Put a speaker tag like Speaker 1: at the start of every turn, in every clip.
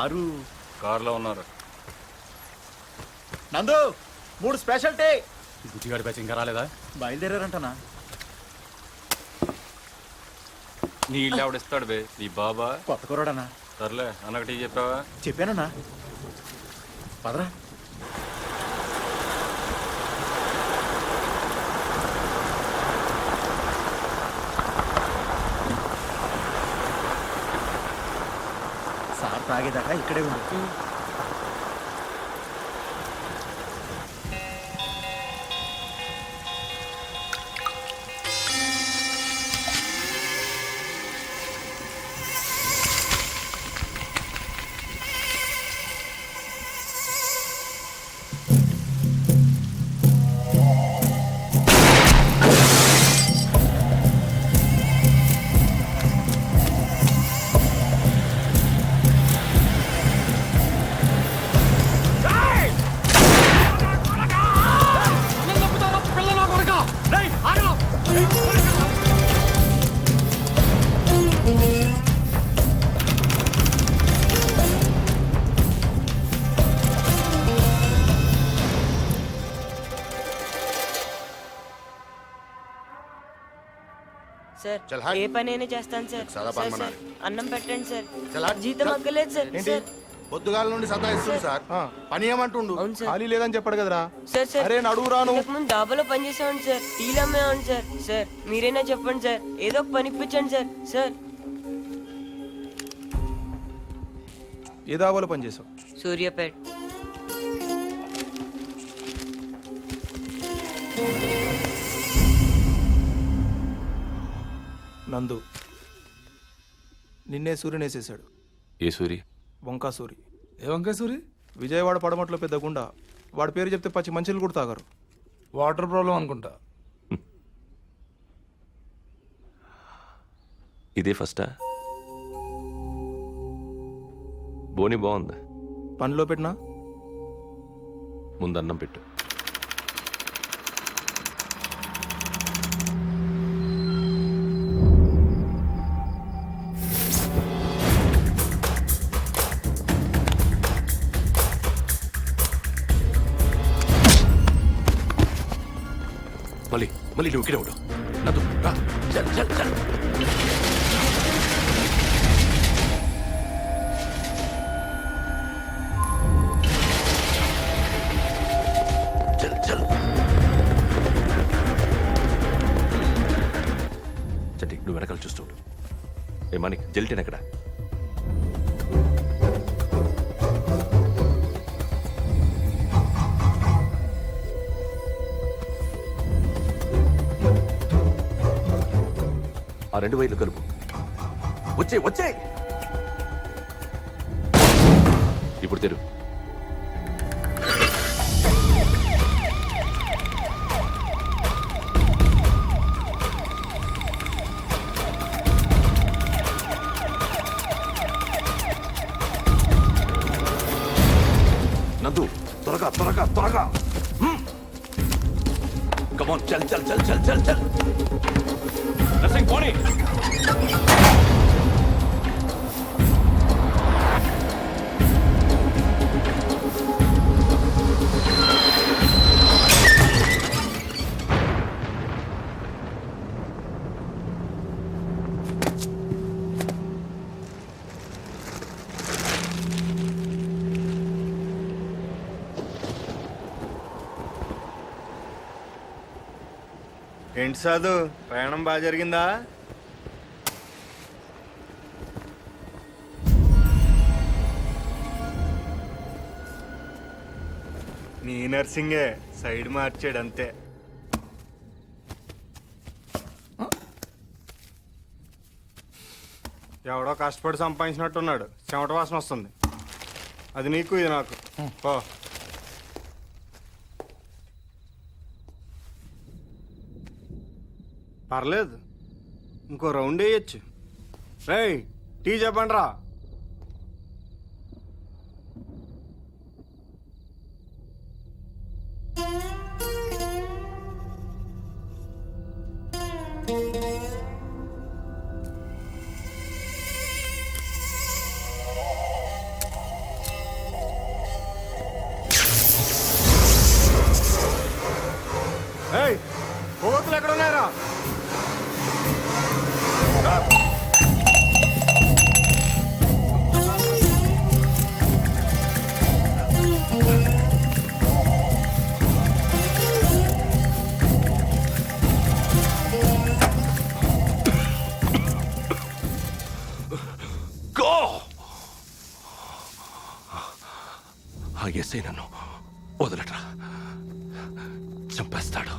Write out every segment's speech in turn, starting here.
Speaker 1: Car
Speaker 2: కారులో ఉన్నారు.
Speaker 1: నందు 3 స్పెషల్ టీ.
Speaker 2: బుచ్చిగాడి బ్యాచ్ ఇంకా రాలేదా?
Speaker 1: బయలుదేరారంటనా?
Speaker 2: నీ ఇల్లు ఎవడిస్తాడు బే? నీ బాబా?
Speaker 1: కొత్త కుర్రాడనా?
Speaker 2: సర్లే అన్నకు టీ చెప్పావా?
Speaker 1: చెప్పానన్నా. పదరా. సార్ తాగేదాకా ఇక్కడే ఉండు.
Speaker 3: సార్ ఏ పనైనా చేస్తాను సార్. సార్ అన్నం పెట్టండి సార్. జీతం అక్కలేదు సార్. సార్
Speaker 4: పొద్దుగాల నుండి సతాయిస్తుంది సార్. పని ఏమంటుండు?
Speaker 5: ఖాళీ లేదని చెప్పాడు కదరా.
Speaker 3: సార్ సార్
Speaker 5: అరే నడువు రాను.
Speaker 3: ముందు డాబాలో పని చేసామండి సార్. టీలు అమ్మేవాడి సార్. సార్ మీరైనా చెప్పండి సార్, ఏదో ఒక పని ఇప్పించండి సార్. సార్
Speaker 5: ఏ దాబాలో పని చేసావు?
Speaker 3: సూర్యాపేట్.
Speaker 5: నందు నిన్నే సూర్యుని వేసేసాడు.
Speaker 2: ఏ సూరి?
Speaker 5: వంకా సూరి.
Speaker 6: ఏ వంకాయ సూరి?
Speaker 5: విజయవాడ పడమట్లో పెద్ద గుండా. వాడి పేరు చెప్తే పచ్చి మంచిలు కూడా తాగారు.
Speaker 6: వాటర్ ప్రాబ్లం అనుకుంటా.
Speaker 7: ఇదే ఫస్టా? బోని బాగుందా?
Speaker 5: పనిలో పెట్టినా
Speaker 7: ముందన్నం పెట్టు. మళ్ళీ నువ్వు ఇక్కడే ఉండవు. నదు రా. చల్ చల్ చల్. చల్ చల్. చంటి నువ్వు వెనకాల చూస్తుండు. ఏ మానిక్ జెల్టేన్ ఎక్కడ? ఆ 2 వైర్లు కలుపు. వచ్చే వచ్చే. ఇప్పుడు తెరు. నందు త్వరగా త్వరగా త్వరగా. కమాన్ చల్ చల్ చల్ చల్ చల్ చల్. నర్సింగ్ పోనీ.
Speaker 4: ఏంటి సాధు, ప్రయాణం బాగా జరిగిందా? నీ నర్సింగే సైడ్ మార్చాడు అంతే. ఎవడో కష్టపడి సంపాదించినట్టున్నాడు. చెమట వాసన వస్తుంది. అది నీకు ఇది నాకు. ఓ పర్లేదు, ఇంకో రౌండ్ వేయచ్చు. రేయ్ టీ చెప్పండి రా.
Speaker 7: ఆ ఎస్ఐ నన్ను వదలట్రా, చంపేస్తాడు.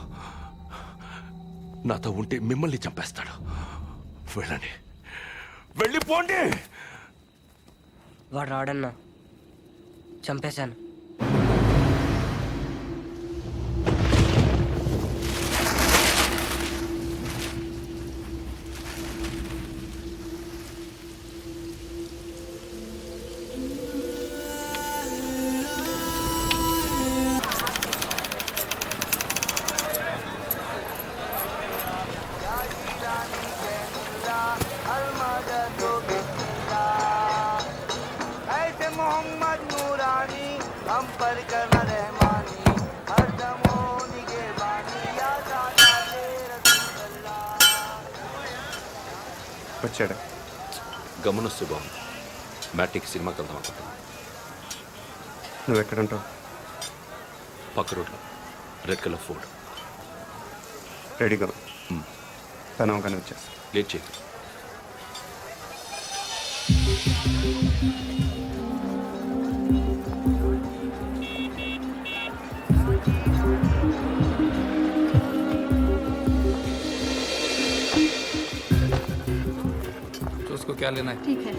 Speaker 7: నాతో ఉంటే మిమ్మల్ని చంపేస్తాడు. వెళ్ళండి, వెళ్ళిపోండి.
Speaker 3: వాడు రాడన్నా, చంపేశాను.
Speaker 4: వచ్చాడు.
Speaker 7: గమనిస్తూ బాగుంది. మ్యాటిక్ సినిమాకి వెళ్దాం అనుకుంటున్నాను.
Speaker 4: నువ్వు ఎక్కడుంటావు?
Speaker 7: పక్క రోడ్లో రెడ్ కలర్ ఫోర్డ్.
Speaker 4: రెడీగా తను కానీ వచ్చేస్తా.
Speaker 7: లేట్ చేయకు.
Speaker 6: उसको क्या लेना है?
Speaker 8: ठीक है।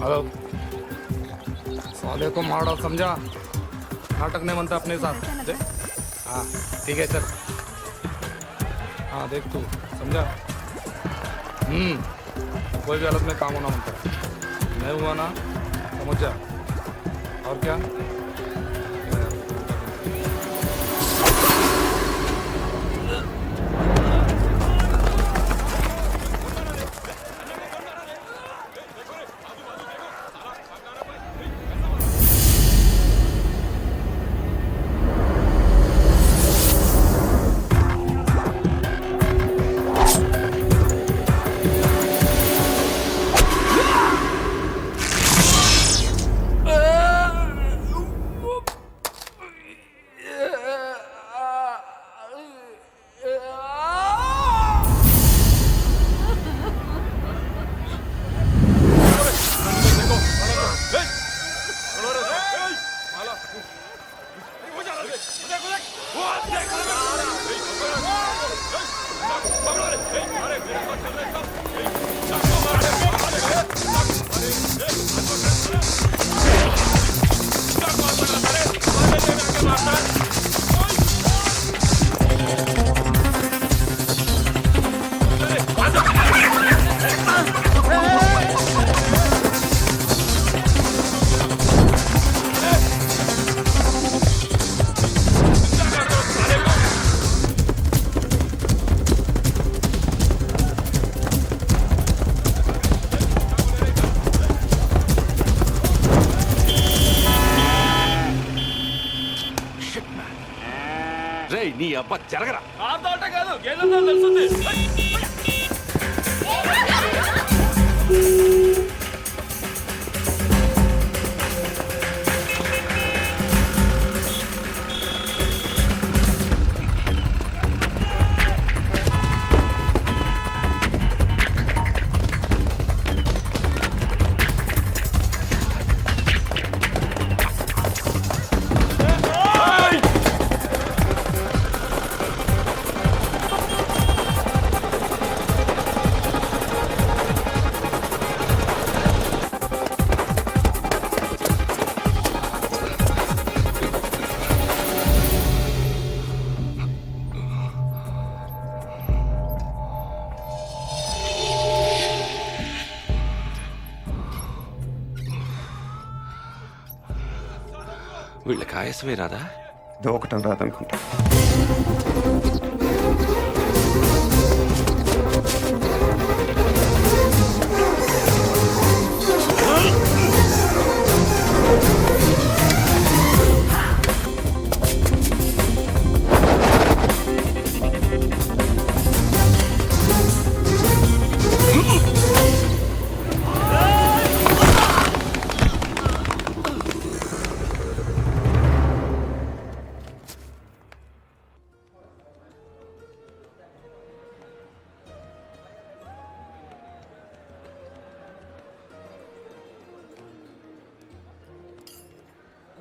Speaker 6: हेलो, साले को मारो, समझा? नाटक नहीं बनता अपने साथ। हाँ ठीक है सर। हाँ देख तू, समझा? कोई भी हालत में काम होना बनता है। नहीं हुआ ना, समझ जा। और क्या?
Speaker 7: రేయ్ నీ అబ్బా జరగరా. వీళ్ళకి ఆయాసమే రాదా?
Speaker 4: దూకటం రాదనుకుంటా.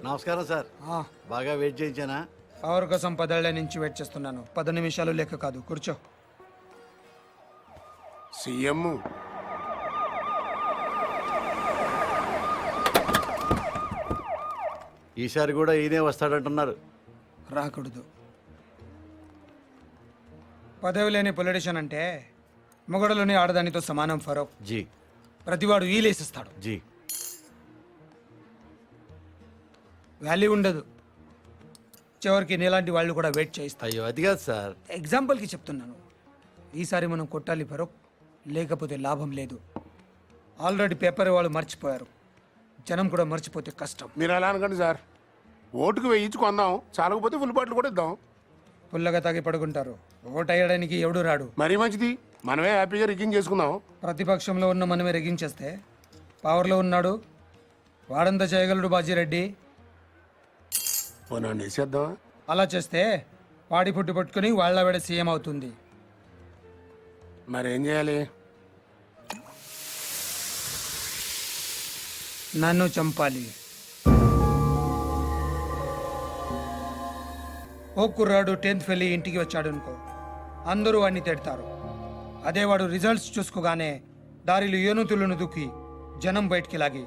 Speaker 8: నమస్కారం సార్. బాగా వెయిట్ చేయించానా?
Speaker 6: పవర్ కోసం 10 ఏళ్ల నుంచి వెయిట్ చేస్తున్నాను. 10 నిమిషాలు లెక్క కాదు. కూర్చో.
Speaker 9: సీఎం
Speaker 8: ఈసారి కూడా ఈయనే వస్తాడంటున్నారు.
Speaker 6: రాకూడదు. పదవి లేని పొలిటీషియన్ అంటే మొగడలోని ఆడదానితో సమానం ఫరూక్.
Speaker 8: జీ
Speaker 6: ప్రతివాడు వీలేసిస్తాడు.
Speaker 8: జీ
Speaker 6: వాల్యూ ఉండదు. చివరికి నీలాంటి వాళ్ళు కూడా వెయిట్ చేయిస్తారు.
Speaker 8: అయ్యో అది కాదు సార్.
Speaker 6: ఎగ్జాంపుల్కి చెప్తున్నాను. ఈసారి మనం కొట్టాలి ఫరూక్, లేకపోతే లాభం లేదు. ఆల్రెడీ పేపర్ వాళ్ళు మర్చిపోయారు. జనం కూడా మర్చిపోతే కష్టం.
Speaker 9: మీరు అలా అనకండి సార్. ఓటుకు వేయించుకుందాం, చాలకపోతే ఫుల్ బాటిల్ కూడా ఇద్దాం.
Speaker 6: పుల్లగా తాగి పడుకుంటారు. ఓటు వేయడానికి ఎవడు రాడు.
Speaker 9: మరీ మంచిది, మనమే హ్యాపీగా రిగ్గింగ్ చేసుకుందాం.
Speaker 6: ప్రతిపక్షంలో ఉన్న మనమే రెగించేస్తే పవర్లో ఉన్నాడు వాడంతా చేయగలడు బాజీరెడ్డి.
Speaker 9: పోనా వేసేద్దామా?
Speaker 6: అలా చేస్తే వాడి పుట్టి పట్టుకుని వాళ్ళ వేడ సీఎం అవుతుంది.
Speaker 9: మరేం చేయాలి?
Speaker 6: నన్ను చంపాలి. ఓ కుర్రాడు 10th ఫెయిల్ అయ్యి ఇంటికి వచ్చాడు అనుకో, అందరూ వాడిని తిడతారు. అదే వాడు రిజల్ట్స్ చూసుకోగానే దారిలో ఏనుతులను దుక్కి జనం బయటికి లాగి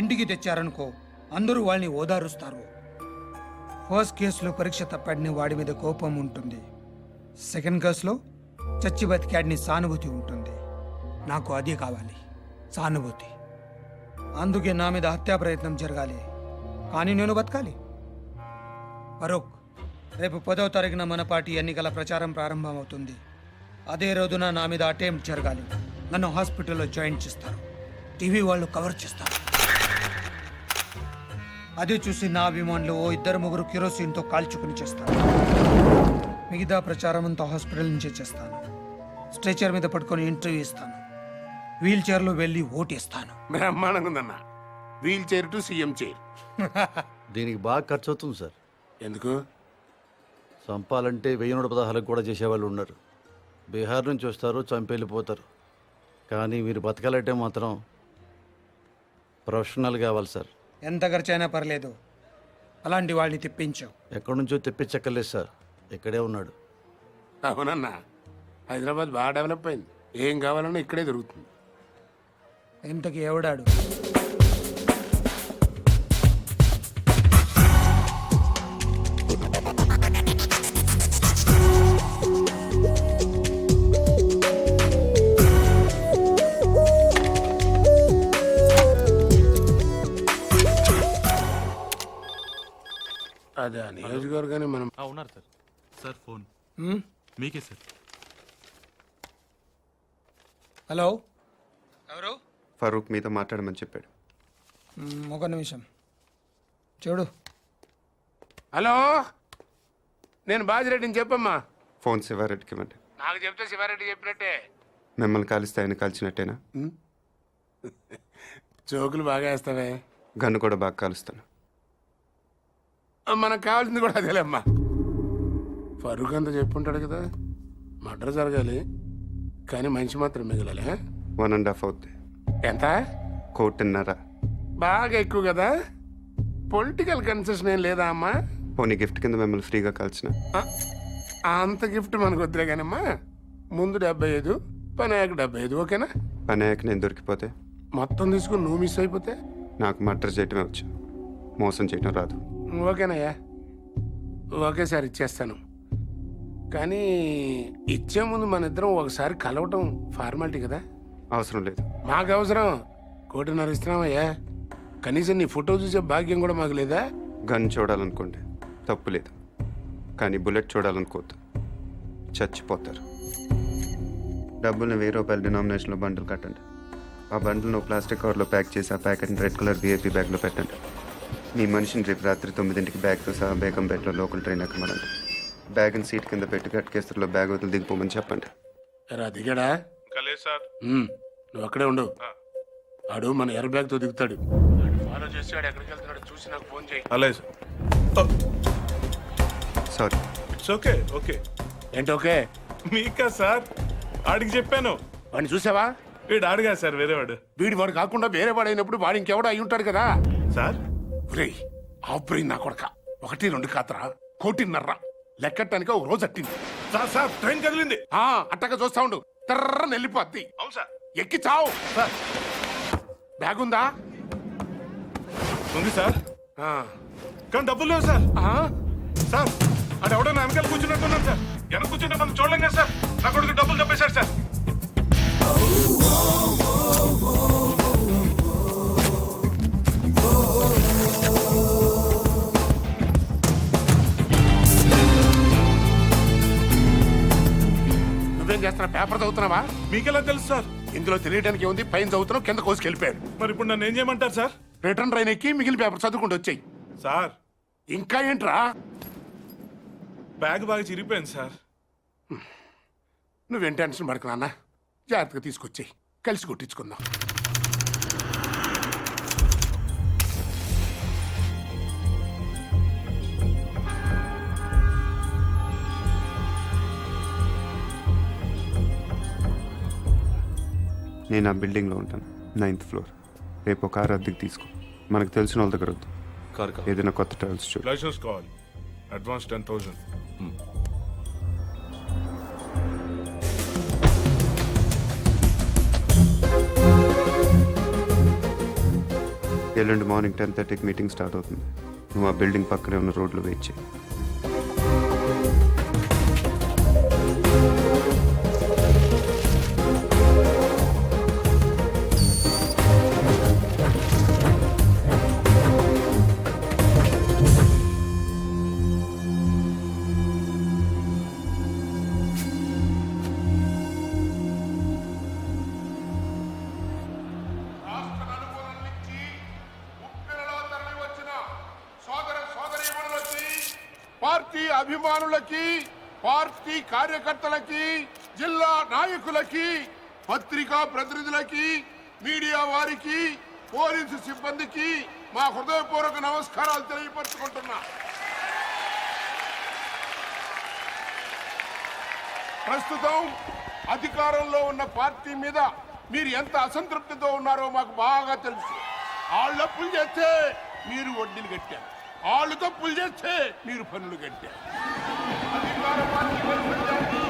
Speaker 6: ఇంటికి తెచ్చారనుకో, అందరూ వాళ్ళని ఓదారుస్తారు. ఫస్ట్ కేసులో పరీక్ష తప్పాడిని వాడి మీద కోపం ఉంటుంది. సెకండ్ కేసులో చచ్చి బతికాడిని సానుభూతి ఉంటుంది. నాకు అదే కావాలి, సానుభూతి. అందుకే నా మీద హత్యా ప్రయత్నం జరగాలి, కానీ నేను బతకాలి. ఫరూక్, రేపు 10వ తారీఖున మన పార్టీ ఎన్నికల ప్రచారం ప్రారంభమవుతుంది. అదే రోజున నా మీద అటెంప్ట్ జరగాలి. నన్ను హాస్పిటల్లో జాయిన్ చేస్తారు. టీవీ వాళ్ళు కవర్ చేస్తారు. అది చూసి నా అభిమానులు ఓ 2-3 కిరోసిన్తో కాల్చుకుని చేస్తారు. మిగతా ప్రచారం అంతా హాస్పిటల్ నుంచే చేస్తాను. స్ట్రెచర్ మీద పట్టుకొని ఇంటర్వ్యూ ఇస్తాను. వీల్ చైర్లో వెళ్ళి ఓటేస్తాను.
Speaker 9: బ్రహ్మాండంగా ఉందన్న. Wheel chair to CM chair.
Speaker 8: దీనికి బాగా ఖర్చు అవుతుంది సార్.
Speaker 9: ఎందుకు?
Speaker 8: చంపాలంటే 1116 కూడా చేసేవాళ్ళు ఉన్నారు. బీహార్ నుంచి వస్తారు, చంపెళ్ళిపోతారు. కానీ మీరు బతకాలంటే మాత్రం ప్రొఫెషనల్ కావాలి సార్.
Speaker 6: ఎంత ఖర్చైనా పర్లేదు, అలాంటి వాళ్ళని తెప్పించావు.
Speaker 8: ఎక్కడి నుంచో తెప్పించక్కర్లేదు సార్, ఇక్కడే ఉన్నాడు.
Speaker 9: అవునన్నా, హైదరాబాద్ బాగా డెవలప్ అయింది. ఏం కావాలన్నా ఇక్కడే దొరుకుతుంది.
Speaker 6: ఇంతకి ఎవడాడు?
Speaker 9: అదే నియోజకవర్గాన్ని మనం
Speaker 1: ఉన్నారు సార్. సార్ ఫోన్
Speaker 6: హ్మ్?
Speaker 1: మీకే సార్.
Speaker 6: హలో, ఎవరు?
Speaker 4: ఫరూక్ మీతో మాట్లాడమని చెప్పాడు.
Speaker 6: ఒక నిమిషం చూడు.
Speaker 9: హలో, నేను బాజిరెడ్డిని చెప్పమ్మా.
Speaker 4: ఫోన్ శివారెడ్డికి ఇవ్వండి.
Speaker 9: నాకు చెప్తే శివారెడ్డి చెప్పినట్టే.
Speaker 4: మిమ్మల్ని కాలిస్తే ఆయన కాల్చినట్టేనా?
Speaker 9: జోకులు బాగా వేస్తావే.
Speaker 4: గన్ను కూడా బాగా కాలుస్తాను.
Speaker 9: మనకు కావాల్సింది కూడా అదేలేమ్మా. ఫరూక్ అంతా చెప్పుంటాడు కదా, మర్డర్ జరగాలి కానీ మనిషి మాత్రం మిగలాలి.
Speaker 4: 1.5 అవుద్ది.
Speaker 9: ఎంత?
Speaker 4: 1.5.
Speaker 9: బాగా ఎక్కువ కదా. పొలిటికల్ కన్సెషన్ ఏం లేదా అమ్మా?
Speaker 4: పోనీ గిఫ్ట్ కింద మిమ్మల్ని ఫ్రీగా కాల్చిన.
Speaker 9: అంత గిఫ్ట్ మనకు వద్దులే కానమ్మా. ముందు 75, పని అయ్యాక 75, ఓకేనా?
Speaker 4: పని అయ్యాక నేను దొరికిపోతే,
Speaker 9: మొత్తం తీసుకుని నువ్వు మిస్ అయిపోతే
Speaker 4: నాకు మర్డర్ చేయటమే వచ్చు, మోసం చేయటం రాదు.
Speaker 9: ఓకేనయ్యా, ఒకేసారి ఇచ్చేస్తాను. కానీ ఇచ్చే ముందు మన ఇద్దరం ఒకసారి కలవటం ఫార్మాలిటీ కదా.
Speaker 4: అవసరం లేదు.
Speaker 9: మాకు అవసరం. 1.5 ఇస్తున్నామయ్యా. కనీసం నీ ఫోటో చూసే భాగ్యం కూడా మాకు లేదా?
Speaker 4: గన్ చూడాలనుకోండి, తప్పు లేదు. కానీ బుల్లెట్ చూడాలనుకోవద్దు, చచ్చిపోతారు. డబ్బుల్ని 1000 రూపాయల డినామినేషన్లో బండిల్ కట్టండి. ఆ బండిల్ను ప్లాస్టిక్ కవర్లో ప్యాక్ చేసి ఆ ప్యాకెట్ని రెడ్ కలర్ విఐపీ బ్యాగ్లో పెట్టండి. మీ మనిషిని రేపు రాత్రి 9ంటికి బ్యాగ్తో సహా బేగంపేటలో లోకల్ ట్రైన్ ఎక్కమనండి. బ్యాగ్ని సీట్ కింద పెట్టి గట్కేస్తులో బ్యాగ్ వదిలి దిగిపోమని చెప్పండి.
Speaker 9: దిగాడా? నువ్వు అక్కడే ఉండు. ఆడు మన ఎయిర్ బ్యాగ్తో దిగుతాడు. ఫాలో చేసి వాడు ఎక్కడికి వెళ్తున్నాడు చూసి నాకు ఫోన్ చేయి.
Speaker 10: అలాగే sir.
Speaker 4: Sorry.
Speaker 10: It's okay. Okay
Speaker 9: ఏంటి ఓకే?
Speaker 10: మీకా సార్? ఆడికి చెప్పాను.
Speaker 9: వాడిని చూసావా?
Speaker 10: వీడు ఆడుగా సార్, వేరేవాడు.
Speaker 9: వాడు కాకుండా వేరే వాడు అయినప్పుడు వాడు ఇంకెవడో అయి ఉంటాడు కదా
Speaker 10: సార్.
Speaker 9: ఒరేయ్, ఆబ్రెయిన్ నా కొడక 1-2 కాతరా 1.5 లెక్కటానికి ఒక రోజు అట్టింది.
Speaker 10: సార్ సార్ ట్రైన్ కదిలింది.
Speaker 9: అట్టగా చూస్తా ఉండు, తర్రని వెళ్ళిపోద్ది.
Speaker 10: అవును సార్.
Speaker 9: ఎక్కి చావు.
Speaker 10: సార్
Speaker 9: బ్యాగ్ ఉందా?
Speaker 10: ఉంది సార్,
Speaker 9: ఆ.
Speaker 10: కానీ డబ్బులు లేవు సార్.
Speaker 9: ఆ?
Speaker 10: సార్ అది ఎవడో నా వెనకాల కూర్చున్నట్టున్నాను సార్. వెనక కూర్చుంటే మనం చూడలేం కదా సార్. నా కొడుకు డబ్బులు తప్పేశారు సార్.
Speaker 9: నువ్వేం చేస్తున్నా? పేపర్ చదువుతున్నావా?
Speaker 10: మీకెలా తెలుసు సార్?
Speaker 9: ఇందులో తెలియడానికి ఉంది, పైన చదువుతున్నావు, కింద కోసుకెళ్ళిపోయాడు.
Speaker 10: మరి ఇప్పుడు నన్ను ఏం చేయమంటారు సార్?
Speaker 9: రిటర్న్ ట్రైన్ ఎక్కి మిగిలిన పేపర్ చదువుకుంటూ వచ్చాయి.
Speaker 10: సార్
Speaker 9: ఇంకా ఏంట్రా?
Speaker 10: బ్యాగ్ బాగా చిరిగిపోయింది సార్.
Speaker 9: నువ్వేం టెన్షన్ పడకు నాన్న, జాగ్రత్తగా తీసుకొచ్చాయి, కలిసి కొట్టించుకుందాం.
Speaker 4: నేను ఆ బిల్డింగ్లో ఉంటాను, 9th floor. రేపు ఒక కారు అద్దెకి తీసుకో. మనకు తెలిసిన వాళ్ళ దగ్గర వద్దు, ఏదైనా కొత్త ట్రావెల్స్ చూడు.
Speaker 10: లైసెన్స్ కావాలి, అడ్వాన్స్ 10,000.
Speaker 4: ఎల్లుండి మార్నింగ్ 10:30కి మీటింగ్ స్టార్ట్ అవుతుంది. నువ్వు ఆ బిల్డింగ్ పక్కనే ఉన్న రోడ్లో వెయిట్ చేయి.
Speaker 9: పార్టీ అభిమానులకి, పార్టీ కార్యకర్తలకి, జిల్లా నాయకులకి, పత్రికా ప్రతినిధులకి, మీడియా వారికి, పోలీసు సిబ్బందికి మా హృదయపూర్వక నమస్కారాలు తెలియపరుచుకుంటున్నా. ప్రస్తుతం అధికారంలో ఉన్న పార్టీ మీద మీరు ఎంత అసంతృప్తితో ఉన్నారో మాకు బాగా తెలుసు. వాళ్ళ అప్పులు చేస్తే మీరు వడ్డీలు కట్టారు, వాళ్ళు తప్పులు చేస్తే మీరు పన్నులు కట్టారు. అధికార పార్టీ వైఫల్యాన్ని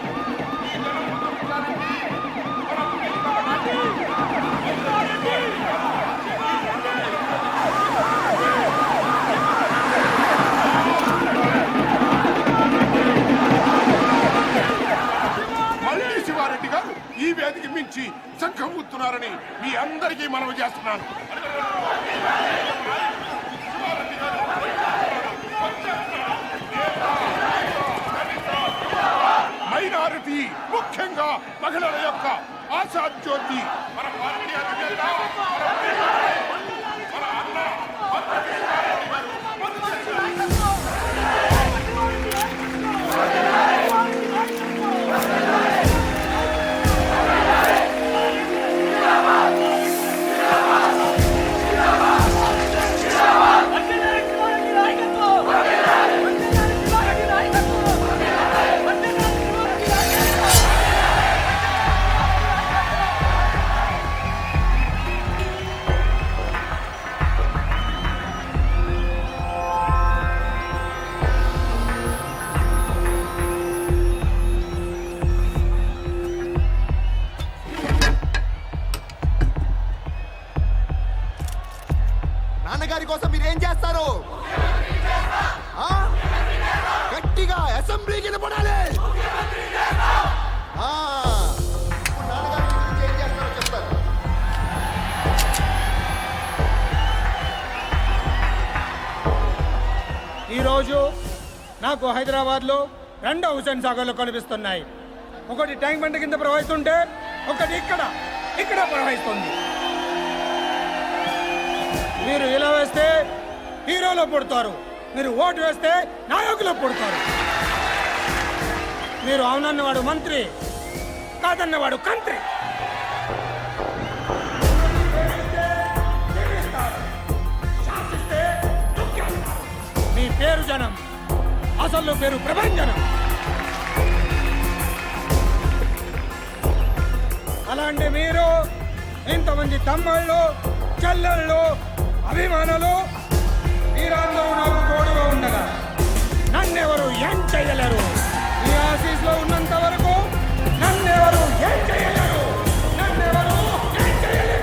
Speaker 9: ఈ జనం ముందుంచడానికి మనం మళ్ళీ శివారెడ్డి గారు ఈ వేదిక మించి చక్కబుతున్నారని మీ అందరికీ మనవి చేస్తున్నాను. మైనారిటీ, ముఖ్యంగా మహిళల యొక్క ఆశా జ్యోతి మన పార్టీ అధినేత, మన అన్న
Speaker 11: నాన్నగారి కోసం మీరేం చేస్తారు? గట్టిగా అసెంబ్లీకి వినపడాలి. ఇప్పుడు నాన్నగారి గురించి ఏం చేస్తారో చెప్తారు.
Speaker 6: ఈరోజు నాకు హైదరాబాద్లో 2 హుసేన్ సాగర్లు కనిపిస్తున్నాయి. ఒకటి ట్యాంక్ బండ్ కింద ప్రవహిస్తుంటే, ఒకటి ఇక్కడ ప్రవహిస్తుంది. మీరు ఇలా వేస్తే హీరోలో పుడతారు, మీరు ఓటు వేస్తే నాయకులు పుడతారు. మీరు అవునన్నవాడు మంత్రి, కాదన్నవాడు కంత్రి. మీ పేరు జనం, అసలు పేరు ప్రభంజనం. అలాంటి మీరు ఇంతమంది తమ్ముళ్ళు, చెల్లెళ్ళు, అభిమానులు మీరందరూ నాకు తోడుగా ఉండగా నన్నెవరు ఏం చేయలేరు. ఈ ఆఫీస్లో ఉన్నంత వరకు నన్నెవరు ఏం చేయలేరు. నన్నెవరు ఏం చేయలేరు.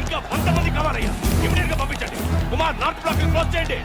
Speaker 7: ఇంకా 100 మంది కావాలయ్యా. ఇమీడియట్ గా పంపించండి. కుమార్ నార్త్ బ్లాక్ క్లోజ్ చేయండి.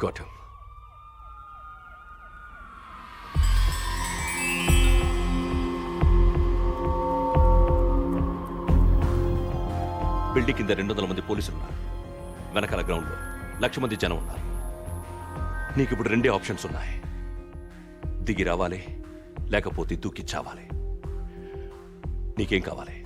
Speaker 2: Got him.
Speaker 7: బిల్డింగ్ కింద 200 మంది పోలీసులు ఉన్నారు. వెనకాల గ్రౌండ్లో 1,00,000 మంది జనం ఉన్నారు. నీకు ఇప్పుడు 2 ఆప్షన్స్ ఉన్నాయి. దిగి రావాలి, లేకపోతే దూకి చావాలి. నీకేం కావాలి?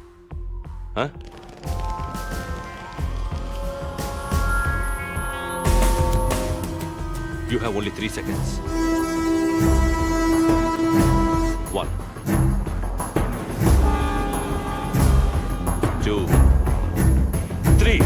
Speaker 7: You have only 3 seconds. 1, 2, 3.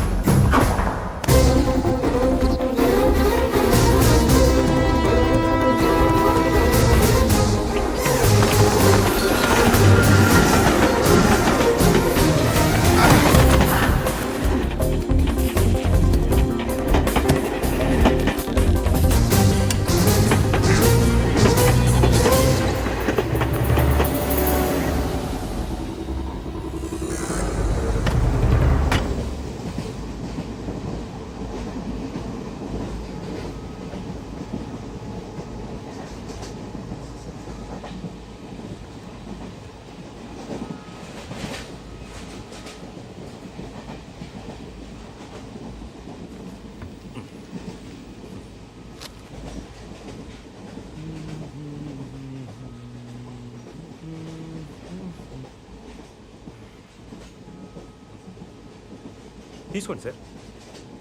Speaker 5: తీసుకోండి సార్.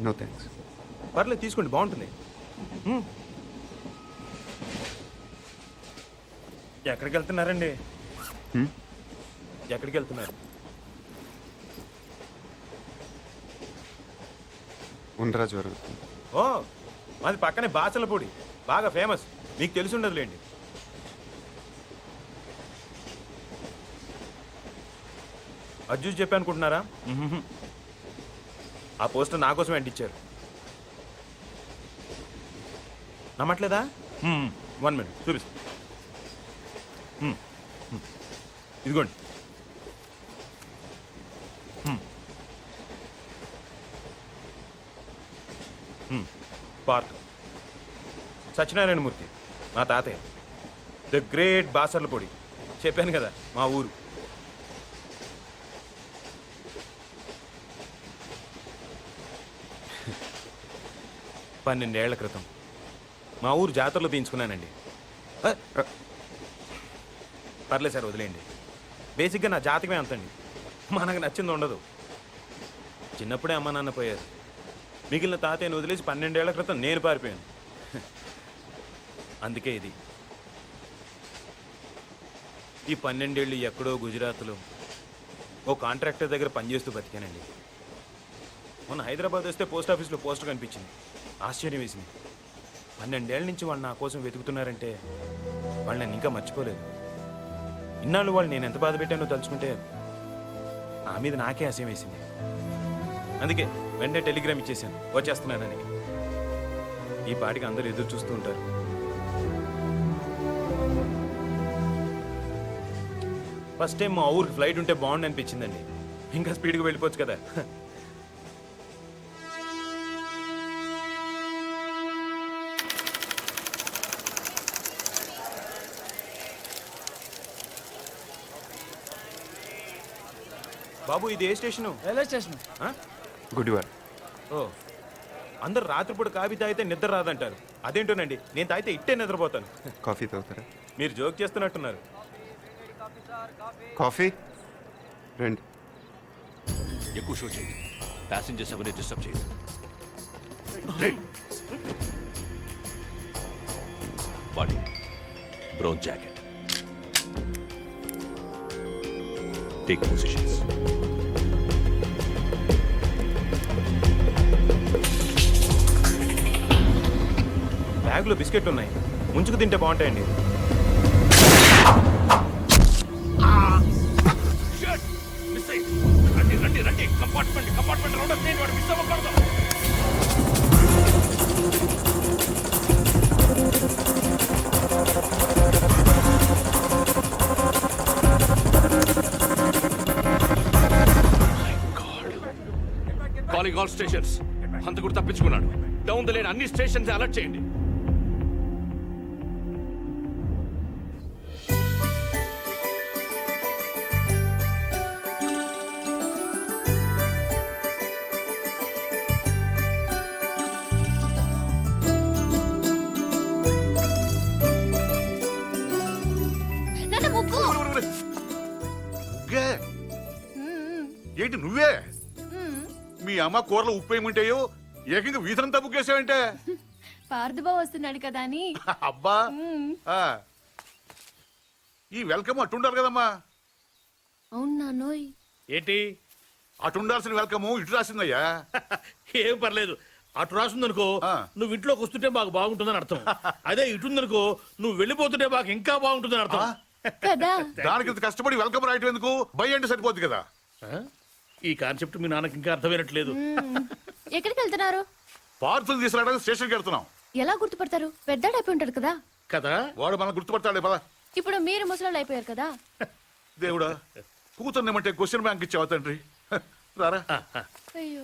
Speaker 4: No thanks.
Speaker 5: పర్లేదు తీసుకోండి, బాగుంటుంది. ఎక్కడికి వెళ్తున్నారండి? ఎక్కడికి వెళ్తున్నారు?
Speaker 4: ఉండరా జ్వరం.
Speaker 5: ఓ, మాది పక్కనే బాచలపూడి, బాగా ఫేమస్. మీకు తెలిసి ఉండదులేండి. అది చూసి చెప్పి అనుకుంటున్నారా? ఆ పోస్టర్ నా కోసం అంటించారు. నమ్మట్లేదా? 1 మినిట్ చూపిస్తా. ఇదిగోండి. పార్క్ సత్యనారాయణమూర్తి మా తాతయ్య, ద గ్రేట్ బాసర్లపొడి. చెప్పాను కదా మా ఊరు. పన్నెండేళ్ల క్రితం మా ఊరు జాతరలో తీయించుకున్నానండి. పర్లేదు సార్, వదిలేయండి. బేసిక్గా నా జాతకమే అంతండి. మనకు నచ్చింది ఉండదు. చిన్నప్పుడే అమ్మ నాన్న పోయారు. మిగిలిన తాతయ్యను వదిలేసి 12 ఏళ్ల క్రితం నేను పారిపోయాను. అందుకే ఇది. ఈ 12 ఏళ్ళు ఎక్కడో గుజరాత్లో ఓ కాంట్రాక్టర్ దగ్గర పనిచేస్తూ బతికానండి. మొన్న హైదరాబాద్ వస్తే పోస్ట్ ఆఫీస్లో పోస్టర్ కనిపించింది. ఆశ్చర్యం వేసింది. 12 ఏళ్ళ నుంచి వాళ్ళు నా కోసం వెతుకుతున్నారంటే వాళ్ళు నన్ను ఇంకా మర్చిపోలేదు. ఇన్నాళ్ళు వాళ్ళు నేను ఎంత బాధ పెట్టానో తలుచుకుంటే ఆ మీద నాకే అసహ్యం వేసింది. అందుకే వెంటనే టెలిగ్రామ్ ఇచ్చేసాను వచ్చేస్తున్నానని. ఈ పాటికి అందరూ ఎదురు చూస్తూ ఉంటారు. ఫస్ట్ టైం మా ఊరికి ఫ్లైట్ ఉంటే బాగుండు అనిపించిందండి. ఇంకా స్పీడ్గా వెళ్ళిపోవచ్చు కదా. బాబు ఇది ఏ స్టేషను?
Speaker 6: Railway station.
Speaker 5: ఆ?
Speaker 4: గుడివాడ.
Speaker 5: ఓ, అందరు రాత్రిపూట కాఫీ తాగితే నిద్ర రాదంటారు. అదేంటోనండి, నేను తాగితే ఇట్టే నిద్రపోతాను.
Speaker 4: కాఫీ తాగుతారా?
Speaker 5: మీరు జోక్ చేస్తున్నట్టున్నారు.
Speaker 4: కాఫీ రండి.
Speaker 7: ఎక్కువ షో చేయి. ప్యాసింజర్స్ ఎవరిని డిస్టర్బ్ చేయదు. Body brown jacket. Take positions.
Speaker 5: బ్యాగ్లో బిస్కెట్లు ఉన్నాయి, ముంచుకు తింటే బాగుంటాయండి.
Speaker 7: రండి రండి, కంపార్ట్మెంట్ కంపార్ట్మెంట్ రౌండ్ అప్ చేయండి. వాడు మిస్ అవ్వకూడదు. Calling all stations. హంతకుడు తప్పించుకున్నాడు. డౌన్ ద లేన్ అన్ని స్టేషన్స్ అలర్ట్ చేయండి.
Speaker 10: ఏంటి నువ్వే? మీ అమ్మ కూరలో ఉప్పు ఏముంటాయో ఏకంగా వీధంతా బుక్కేసావంటే.
Speaker 12: పార్థబాబు వస్తున్నాడు కదా అని.
Speaker 10: అబ్బా ఆ. ఈ వెల్కమ్ అట్టుండాలి కదమ్మా.
Speaker 12: అవును నాన్నోయ్.
Speaker 10: ఏంటి అటుండాల్సిన వెల్కమ్ ఇటు రాసిందయ్యా.
Speaker 13: ఏం పర్లేదు. అటు రాసిందనుకో నువ్వు ఇంట్లోకి వస్తుంటే మాకు బాగుంటుందని అర్థం. అదే ఇటుందనుకో నువ్వు వెళ్ళిపోతుంటే మాకు ఇంకా బాగుంటుందని అర్థం
Speaker 12: కదా.
Speaker 10: దానికి ఇంత కష్టపడి వెల్కమ్ రాయటం ఎందుకు? బై అంటే సరిపోద్ది కదా.
Speaker 13: ఈ కాన్సెప్ట్ మీ నాన్నకి ఇంకా అర్థమైనట్లేదు.
Speaker 12: ఎక్కడికి వెళ్తున్నారు?
Speaker 10: పార్సల్ తీసుకురావడానికి స్టేషన్కి వెళ్తున్నాం.
Speaker 12: ఎలా గుర్తుపడతారు? పెద్దాడైపోయి ఉంటాడు కదా.
Speaker 13: కదా,
Speaker 10: వాడు మనం గుర్తుపడతాడే పద.
Speaker 12: ఇప్పుడు మీరు ముసలాళ్ళు అయిపోయారు కదా.
Speaker 10: దేవుడా, కూతుర్నేమంటే క్వశ్చన్ బ్యాంక్ ఇచ్చావా తండ్రి? రారా.
Speaker 12: అయ్యో.